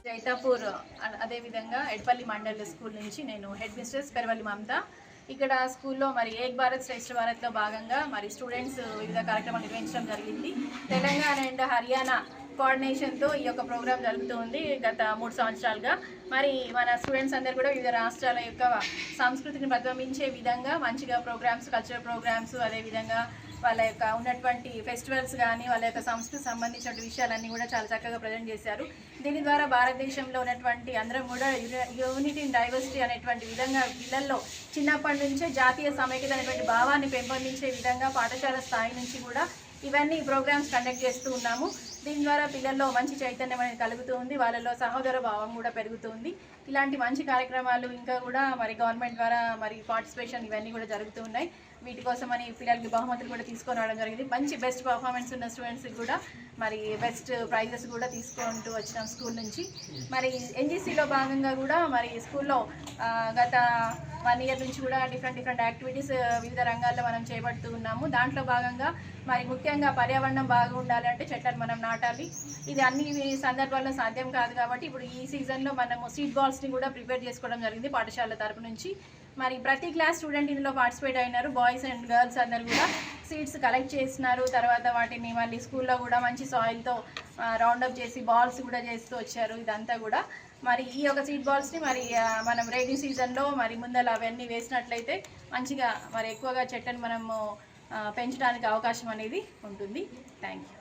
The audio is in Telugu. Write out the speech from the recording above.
జైతాపూర్ అదేవిధంగా ఎడ్పల్లి మండల్ స్కూల్ నుంచి నేను హెడ్ మిస్ట్రెస్ పెరవల్లి మమత. ఇక్కడ స్కూల్లో మరి ఏక్ భారత్ శ్రేష్ఠ భారత్లో భాగంగా మరి స్టూడెంట్స్ వివిధ కార్యక్రమాలు నిర్వహించడం జరిగింది. తెలంగాణ అండ్ హర్యానా కోఆర్డినేషన్తో ఈ యొక్క ప్రోగ్రాం జరుగుతుంది గత 3 సంవత్సరాలుగా. మరి మన స్టూడెంట్స్ అందరూ కూడా వివిధ రాష్ట్రాల యొక్క సంస్కృతిని ప్రతిబింబించే విధంగా మంచిగా ప్రోగ్రామ్స్, కల్చరల్ ప్రోగ్రామ్స్, అదేవిధంగా వాళ్ళ యొక్క ఉన్నటువంటి ఫెస్టివల్స్ కానీ వాళ్ళ యొక్క సంస్కృతికి సంబంధించిన విషయాలన్నీ కూడా చాలా చక్కగా ప్రజెంట్ చేశారు. దీని ద్వారా భారతదేశంలో ఉన్నటువంటి అందరం కూడా యూనిటీ ఇన్ డైవర్సిటీ అనేటువంటి విధంగా పిల్లల్లో చిన్నప్పటి నుంచే జాతీయ సమైక్యత అనేటువంటి భావాన్ని పెంపొందించే విధంగా పాఠశాల స్థాయి నుంచి కూడా ఇవన్నీ ప్రోగ్రామ్స్ కండక్ట్ చేస్తూ ఉన్నాము. దీని ద్వారా పిల్లల్లో మంచి చైతన్యం అనేది కలుగుతూ ఉంది, వాళ్ళలో సహోదర భావం కూడా పెరుగుతుంది. ఇలాంటి మంచి కార్యక్రమాలు ఇంకా కూడా మరి గవర్నమెంట్ ద్వారా మరి పార్టిసిపేషన్ ఇవన్నీ కూడా జరుగుతూ ఉన్నాయి. వీటి కోసమని పిల్లలకి బహుమతులు కూడా తీసుకొని రావడం జరిగింది. మంచి బెస్ట్ పర్ఫార్మెన్స్ ఉన్న స్టూడెంట్స్కి కూడా మరి బెస్ట్ ప్రైజెస్ కూడా తీసుకుంటూ వచ్చినాం స్కూల్ నుంచి. మరి ఎన్జీసీలో భాగంగా కూడా మరి స్కూల్లో గత 1 ఇయర్ నుంచి కూడా డిఫరెంట్ యాక్టివిటీస్ వివిధ రంగాల్లో మనం చేపడుతూ ఉన్నాము. దాంట్లో భాగంగా మరి ముఖ్యంగా పర్యావరణం బాగుండాలి అంటే చెట్లను మనం నాటాలి. ఇది అన్ని సందర్భాల్లో సాధ్యం కాదు కాబట్టి ఇప్పుడు ఈ సీజన్లో మనము సీడ్ బాల్స్ని కూడా ప్రిపేర్ చేసుకోవడం జరిగింది పాఠశాల తరపు నుంచి. మరి ప్రతి క్లాస్ స్టూడెంట్ ఇందులో పార్టిసిపేట్ అయినారు. బాయ్స్ అండ్ గర్ల్స్ అందరు కూడా సీడ్స్ కలెక్ట్ చేసినారు. తర్వాత వాటిని మళ్ళీ స్కూల్లో కూడా మంచి సాయిల్తో రౌండప్ చేసి బాల్స్ కూడా చేస్తూ వచ్చారు. ఇదంతా కూడా మరి ఈ యొక్క సీడ్ బాల్స్ని మరి మనం రైనీ సీజన్లో మరి ముందర అవన్నీ వేసినట్లయితే మంచిగా మరి ఎక్కువగా చెట్లను మనము పెంచడానికి అవకాశం అనేది ఉంటుంది. Thank you.